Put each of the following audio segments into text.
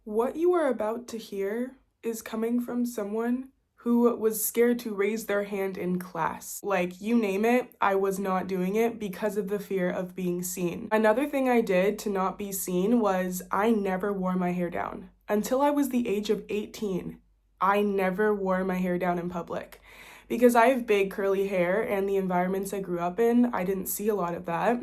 What you are about to hear is coming from someone who was scared to raise their hand in class. Like, you name it, I was not doing it because of the fear of being seen. Another thing I did to not be seen was I never wore my hair down. Until I was the age of 18, I never wore my hair down in public. Because I have big curly hair and the environments I grew up in, I didn't see a lot of that.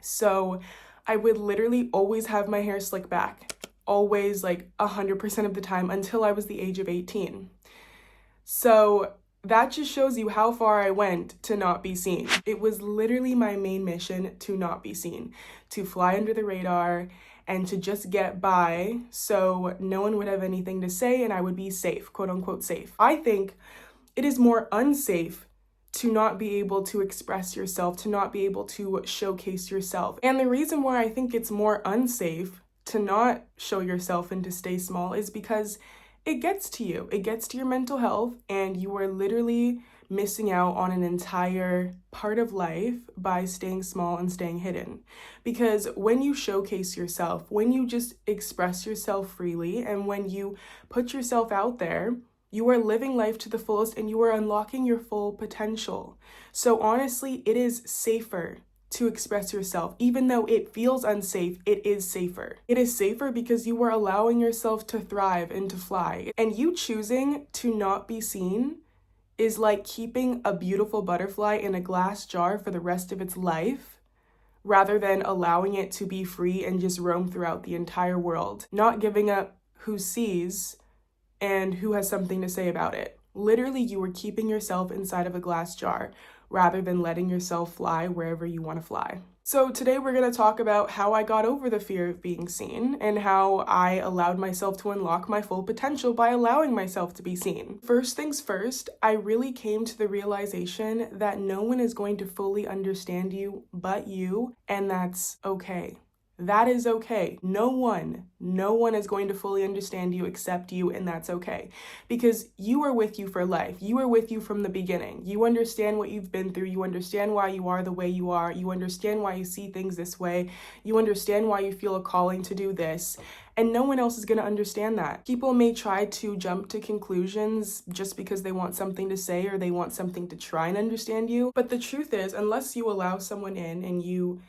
So I would literally always have my hair slicked back. Always, like 100% of the time, until I was the age of 18. So that just shows you how far I went to not be seen. It was literally my main mission to not be seen, to fly under the radar and to just get by so no one would have anything to say and I would be safe, quote unquote safe. I think it is more unsafe to not be able to express yourself, to not be able to showcase yourself. And the reason why I think it's more unsafe to not show yourself and to stay small is because it gets to you. It gets to your mental health, and you are literally missing out on an entire part of life by staying small and staying hidden. Because when you showcase yourself, when you just express yourself freely, and when you put yourself out there, you are living life to the fullest and you are unlocking your full potential. So honestly, it is safer to express yourself. Even though it feels unsafe, it is safer. It is safer because you are allowing yourself to thrive and to fly. And you choosing to not be seen is like keeping a beautiful butterfly in a glass jar for the rest of its life, rather than allowing it to be free and just roam throughout the entire world, not giving up who sees and who has something to say about it. Literally, you are keeping yourself inside of a glass jar rather than letting yourself fly wherever you want to fly. So today we're going to talk about how I got over the fear of being seen and how I allowed myself to unlock my full potential by allowing myself to be seen. First things first, I really came to the realization that no one is going to fully understand you but you, and that's okay. That is okay. No one is going to fully understand you except you, and that's okay. Because you are with you for life. You are with you from the beginning. You understand what you've been through. You understand why you are the way you are. You understand why you see things this way. You understand why you feel a calling to do this. And no one else is going to understand that. People may try to jump to conclusions just because they want something to say or they want something to try and understand you. But the truth is, unless you allow someone in and you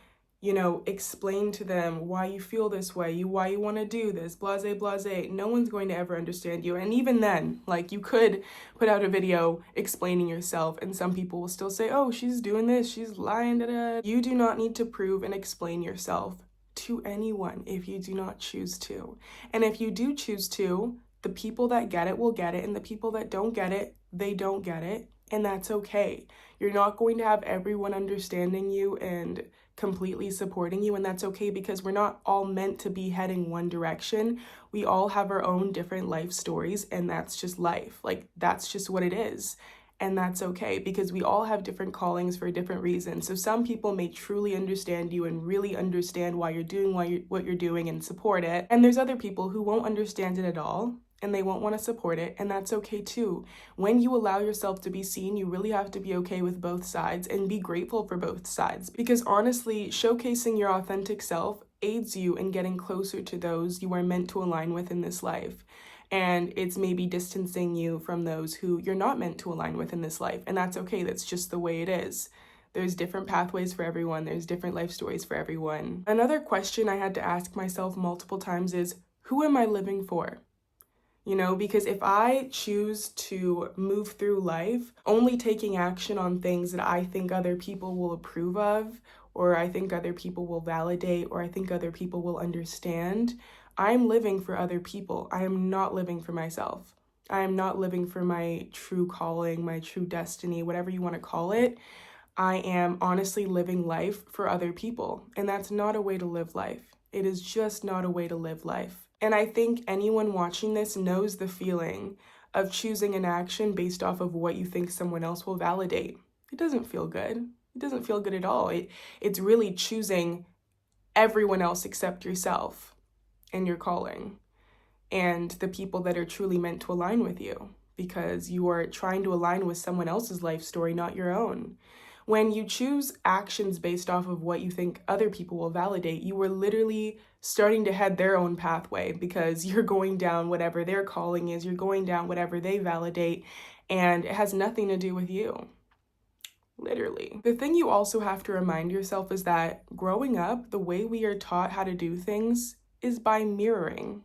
explain to them why you feel this way, why you want to do this, blase, blase, no one's going to ever understand you. And even then, like, you could put out a video explaining yourself and some people will still say, oh, she's doing this, she's lying, da-da. You do not need to prove and explain yourself to anyone if you do not choose to. And if you do choose to, the people that get it will get it, and the people that don't get it, they don't get it, and that's okay. You're not going to have everyone understanding you and completely supporting you, and that's okay, because we're not all meant to be heading one direction. We all have our own different life stories, and that's just life. Like, that's just what it is. And that's okay, because we all have different callings for different reasons. So some people may truly understand you and really understand why you're doing what you're doing and support it. And there's other people who won't understand it at all and they won't want to support it, and that's okay too. When you allow yourself to be seen, you really have to be okay with both sides and be grateful for both sides, because honestly, showcasing your authentic self aids you in getting closer to those you are meant to align with in this life. And it's maybe distancing you from those who you're not meant to align with in this life, and that's okay. That's just the way it is. There's different pathways for everyone. There's different life stories for everyone. Another question I had to ask myself multiple times is, who am I living for? Because if I choose to move through life only taking action on things that I think other people will approve of, or I think other people will validate, or I think other people will understand, I'm living for other people. I am not living for myself. I am not living for my true calling, my true destiny, whatever you want to call it. I am honestly living life for other people, and that's not a way to live life. It is just not a way to live life. And I think anyone watching this knows the feeling of choosing an action based off of what you think someone else will validate. It doesn't feel good. It doesn't feel good at all. It's really choosing everyone else except yourself and your calling and the people that are truly meant to align with you, because you are trying to align with someone else's life story, not your own. When you choose actions based off of what you think other people will validate, you are literally starting to head their own pathway because you're going down whatever their calling is, you're going down whatever they validate, and it has nothing to do with you. Literally. The thing you also have to remind yourself is that growing up, the way we are taught how to do things is by mirroring.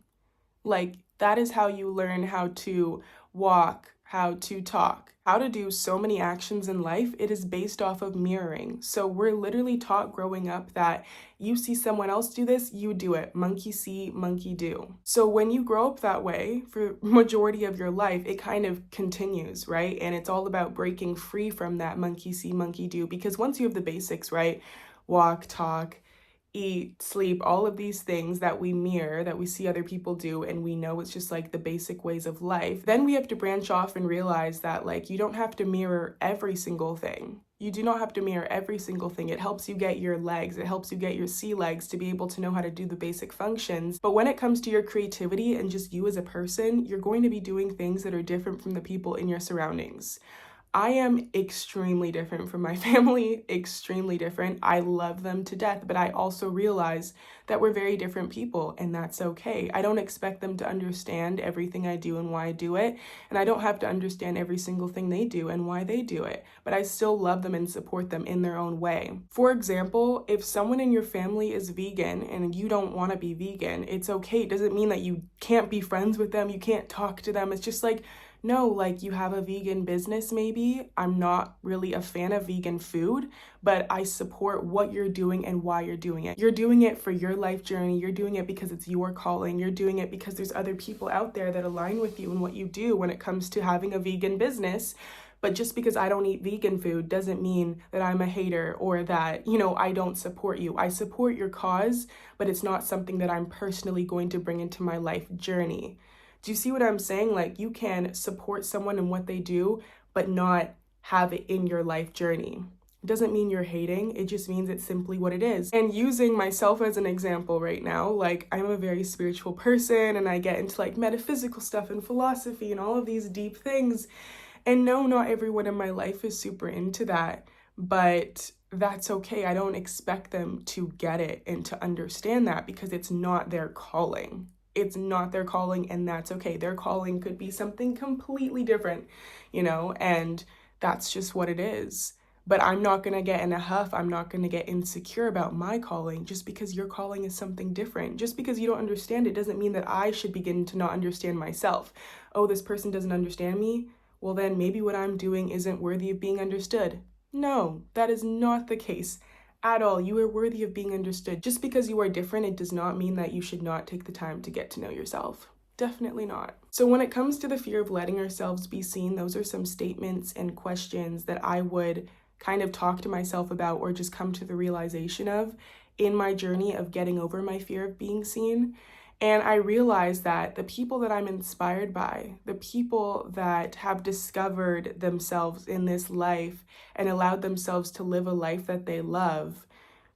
Like, that is how you learn how to walk, how to talk, how to do so many actions in life. It is based off of mirroring. So we're literally taught growing up that you see someone else do this, you do it. Monkey see, monkey do. So when you grow up that way for majority of your life, it kind of continues, right? And it's all about breaking free from that monkey see, monkey do, because once you have the basics, right? Walk, talk, eat, sleep, all of these things that we mirror, that we see other people do, and we know it's just like the basic ways of life, then we have to branch off and realize that like you don't have to mirror every single thing. You do not have to mirror every single thing. It helps you get your legs, it helps you get your sea legs to be able to know how to do the basic functions. But when it comes to your creativity and just you as a person, you're going to be doing things that are different from the people in your surroundings. I am extremely different from my family, extremely different. I love them to death, but I also realize that we're very different people, and that's okay. I don't expect them to understand everything I do and why I do it, and I don't have to understand every single thing they do and why they do it, but I still love them and support them in their own way. For example, if someone in your family is vegan and you don't want to be vegan, it's okay. It doesn't mean that you can't be friends with them, you can't talk to them. It's just like, no, like you have a vegan business maybe. I'm not really a fan of vegan food, but I support what you're doing and why you're doing it. You're doing it for your life journey. You're doing it because it's your calling. You're doing it because there's other people out there that align with you and what you do when it comes to having a vegan business. But just because I don't eat vegan food doesn't mean that I'm a hater or that, I don't support you. I support your cause, but it's not something that I'm personally going to bring into my life journey. Do you see what I'm saying? Like, you can support someone in what they do, but not have it in your life journey. It doesn't mean you're hating. It just means it's simply what it is. And using myself as an example right now, like I'm a very spiritual person and I get into like metaphysical stuff and philosophy and all of these deep things. And no, not everyone in my life is super into that, but that's okay. I don't expect them to get it and to understand that because it's not their calling. It's not their calling, and that's okay. Their calling could be something completely different, and that's just what it is. But I'm not going to get in a huff. I'm not going to get insecure about my calling just because your calling is something different. Just because you don't understand it doesn't mean that I should begin to not understand myself. Oh, this person doesn't understand me? Well, then maybe what I'm doing isn't worthy of being understood. No, that is not the case at all. You are worthy of being understood. Just because you are different, it does not mean that you should not take the time to get to know yourself. Definitely not. So when it comes to the fear of letting ourselves be seen, those are some statements and questions that I would kind of talk to myself about or just come to the realization of in my journey of getting over my fear of being seen. And I realized that the people that I'm inspired by, the people that have discovered themselves in this life and allowed themselves to live a life that they love,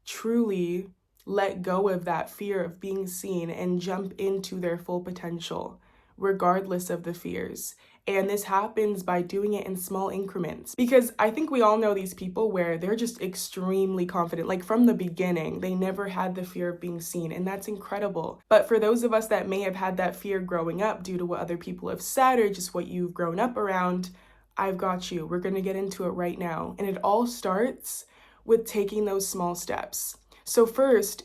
truly let go of that fear of being seen and jump into their full potential, regardless of the fears. And this happens by doing it in small increments. Because I think we all know these people where they're just extremely confident. Like from the beginning, they never had the fear of being seen, and that's incredible. But for those of us that may have had that fear growing up due to what other people have said or just what you've grown up around, I've got you. We're going to get into it right now. And it all starts with taking those small steps. So first,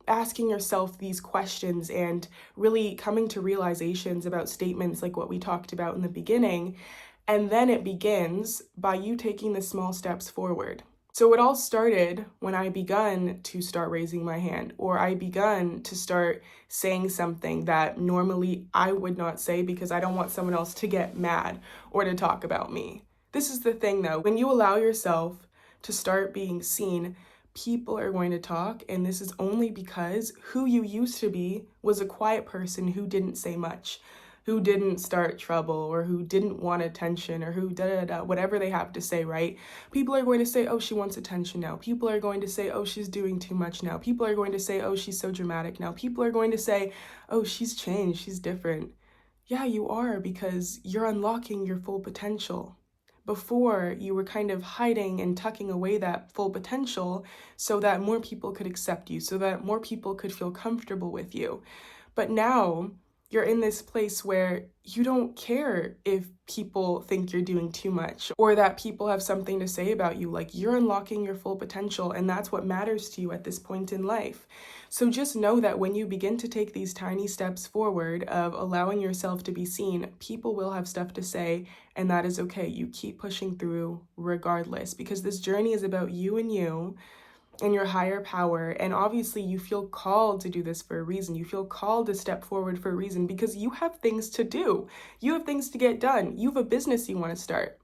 asking yourself these questions and really coming to realizations about statements like what we talked about in the beginning. And then it begins by you taking the small steps forward. So it all started when I begun to start raising my hand, or I begun to start saying something that normally I would not say because I don't want someone else to get mad or to talk about me. This is the thing though, when you allow yourself to start being seen, people are going to talk, and this is only because who you used to be was a quiet person who didn't say much, who didn't start trouble, or who didn't want attention, or who whatever they have to say, right? People are going to say, oh, she wants attention now. People are going to say, oh, she's doing too much now. People are going to say, oh, she's so dramatic now. People are going to say, oh, she's changed, she's different. Yeah, you are, because you're unlocking your full potential. Before, you were kind of hiding and tucking away that full potential so that more people could accept you, so that more people could feel comfortable with you. But now you're in this place where you don't care if people think you're doing too much or that people have something to say about you. Like, you're unlocking your full potential, and that's what matters to you at this point in life. So just know that when you begin to take these tiny steps forward of allowing yourself to be seen, people will have stuff to say, and that is okay. You keep pushing through regardless, because this journey is about you and your higher power. And obviously you feel called to do this for a reason. You feel called to step forward for a reason, because you have things to do. You have things to get done. You have a business you want to start.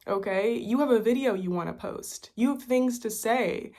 Okay? You have a video you want to post. You have things to say.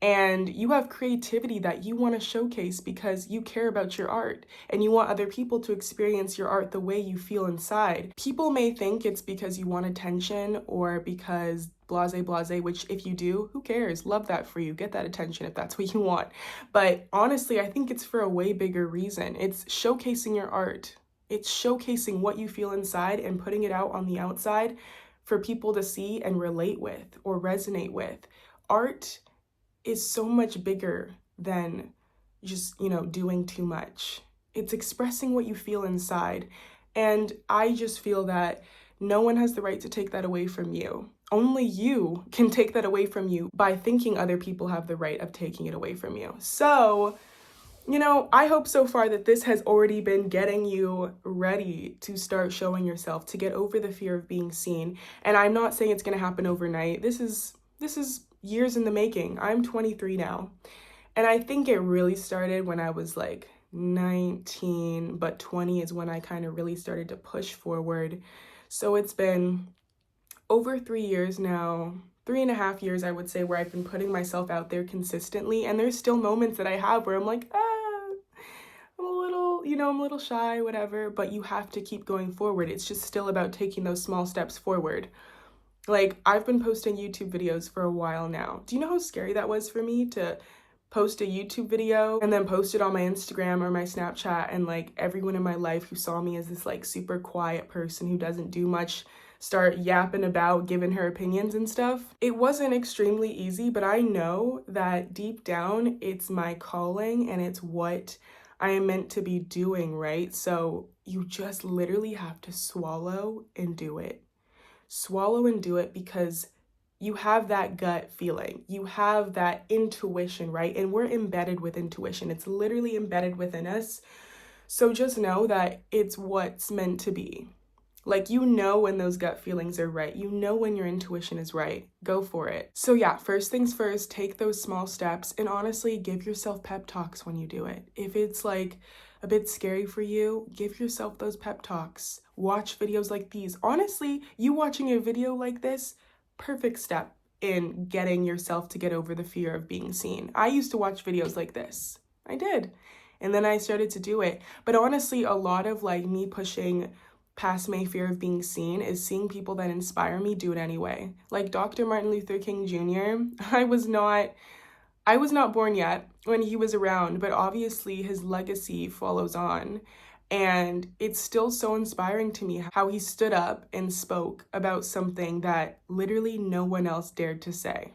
And you have creativity that you want to showcase because you care about your art and you want other people to experience your art the way you feel inside. People may think it's because you want attention or because blase, which if you do, who cares? Love that for you. Get that attention if that's what you want. But honestly, I think it's for a way bigger reason. It's showcasing your art. It's showcasing what you feel inside and putting it out on the outside for people to see and relate with or resonate with. Art is so much bigger than just, doing too much. It's expressing what you feel inside. And I just feel that no one has the right to take that away from you. Only you can take that away from you by thinking other people have the right of taking it away from you. So, I hope so far that this has already been getting you ready to start showing yourself, to get over the fear of being seen. And I'm not saying it's going to happen overnight. This is years in the making. I'm 23 now. And I think it really started when I was like 19, but 20 is when I kind of really started to push forward. So it's been over 3 years now, 3.5 years, I would say, where I've been putting myself out there consistently. And there's still moments that I have where I'm like, I'm a little shy, whatever, but you have to keep going forward. It's just still about taking those small steps forward. Like, I've been posting YouTube videos for a while now. Do you know how scary that was for me to post a YouTube video and then post it on my Instagram or my Snapchat, and like everyone in my life who saw me as this like super quiet person who doesn't do much start yapping about, giving her opinions and stuff? It wasn't extremely easy, but I know that deep down it's my calling and it's what I am meant to be doing, right? So you just literally have to swallow and do it. Swallow and do it, because you have that gut feeling. You have that intuition, right? And we're embedded with intuition. It's literally embedded within us. So just know that it's what's meant to be. Like, when those gut feelings are right. When your intuition is right. Go for it. So yeah, first things first, take those small steps and honestly give yourself pep talks when you do it. If it's like a bit scary for you, give yourself those pep talks. Watch videos like these. Honestly, you watching a video like this, perfect step in getting yourself to get over the fear of being seen. I used to watch videos like this. I did. And then I started to do it. But honestly, a lot of like me pushing past my fear of being seen is seeing people that inspire me do it anyway. Like Dr. Martin Luther King Jr., I was not born yet when he was around, but obviously his legacy follows on. And it's still so inspiring to me how he stood up and spoke about something that literally no one else dared to say.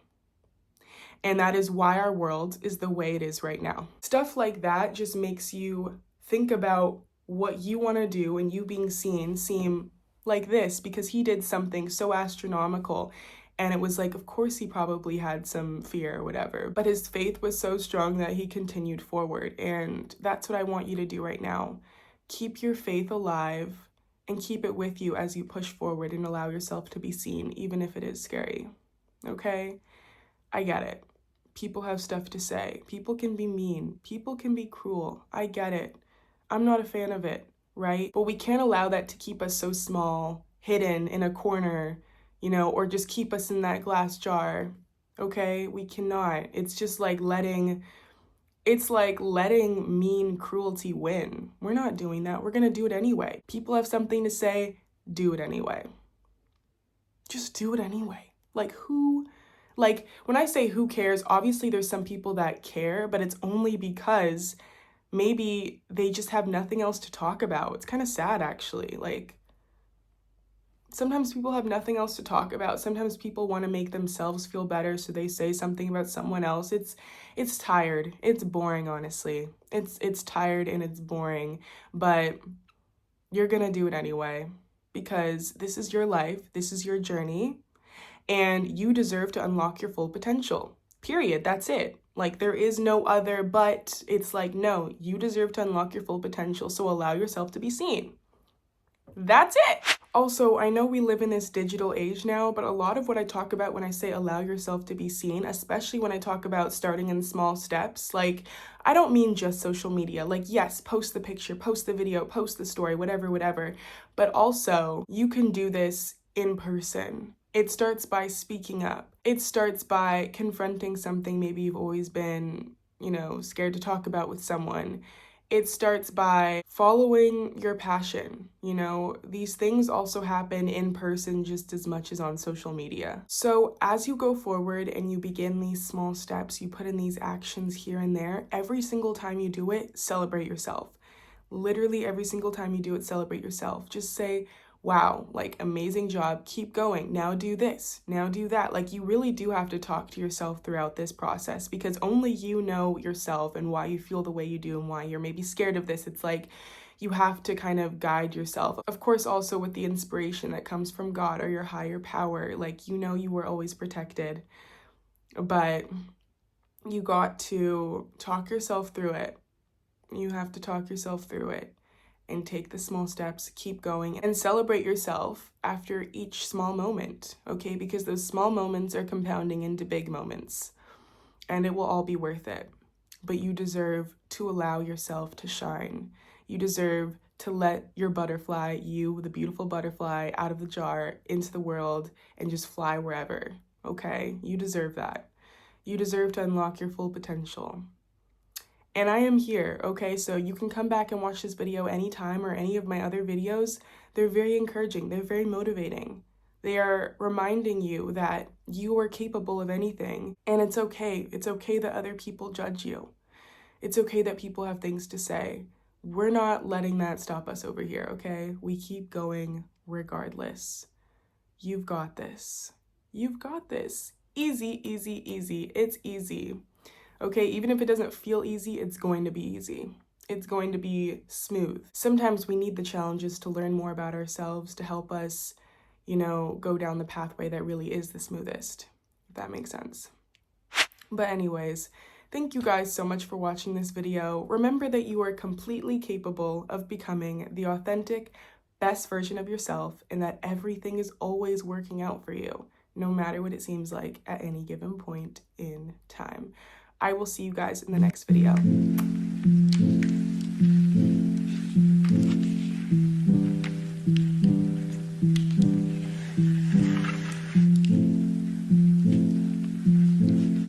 And that is why our world is the way it is right now. Stuff like that just makes you think about what you want to do, and you being seen seem like this because he did something so astronomical. And it was like, of course he probably had some fear or whatever, but his faith was so strong that he continued forward. And that's what I want you to do right now. Keep your faith alive and keep it with you as you push forward and allow yourself to be seen, even if it is scary. Okay? I get it. People have stuff to say. People can be mean. People can be cruel. I get it. I'm not a fan of it, right? But we can't allow that to keep us so small, hidden in a corner, or just keep us in that glass jar, okay? We cannot. It's just like letting mean cruelty win. We're not doing that. We're gonna do it anyway. People have something to say, do it anyway. Just do it anyway. When I say who cares, obviously there's some people that care, but it's only because maybe they just have nothing else to talk about. It's kind of sad, actually. Sometimes people have nothing else to talk about. Sometimes people want to make themselves feel better, so they say something about someone else. It's tired. It's boring, honestly. It's tired and it's boring, but you're gonna do it anyway because this is your life, this is your journey, and you deserve to unlock your full potential. Period. That's it. Like, there is no other but. It's like, no, you deserve to unlock your full potential, so allow yourself to be seen. That's it. Also, I know we live in this digital age now, but a lot of what I talk about when I say allow yourself to be seen, especially when I talk about starting in small steps, like, I don't mean just social media. Like, yes, post the picture, post the video, post the story, whatever, but also you can do this in person. It starts by speaking up. It starts by confronting something maybe you've always been, scared to talk about with someone. It starts by following your passion. These things also happen in person just as much as on social media. So as you go forward and you begin these small steps, you put in these actions here and there, every single time you do it, celebrate yourself. Literally every single time you do it, celebrate yourself. Just say, wow, like, amazing job, keep going, now do this, now do that. Like, you really do have to talk to yourself throughout this process because only you know yourself and why you feel the way you do and why you're maybe scared of this. It's like you have to kind of guide yourself. Of course, also with the inspiration that comes from God or your higher power, like, you were always protected, but you got to talk yourself through it. You have to talk yourself through it. And take the small steps, keep going, and celebrate yourself after each small moment, okay? Because those small moments are compounding into big moments, and it will all be worth it. But you deserve to allow yourself to shine. You deserve to let your butterfly, you, the beautiful butterfly, out of the jar into the world and just fly wherever, okay? You deserve that. You deserve to unlock your full potential. And I am here, okay? So you can come back and watch this video anytime or any of my other videos. They're very encouraging. They're very motivating. They are reminding you that you are capable of anything. And it's okay. It's okay that other people judge you. It's okay that people have things to say. We're not letting that stop us over here, okay? We keep going regardless. You've got this. You've got this. Easy, easy, easy. It's easy. Okay, even if it doesn't feel easy, it's going to be easy. It's going to be smooth. Sometimes we need the challenges to learn more about ourselves to help us, go down the pathway that really is the smoothest, if that makes sense. But anyways, thank you guys so much for watching this video. Remember that you are completely capable of becoming the authentic, best version of yourself, and that everything is always working out for you, no matter what it seems like at any given point in time. I will see you guys in the next video.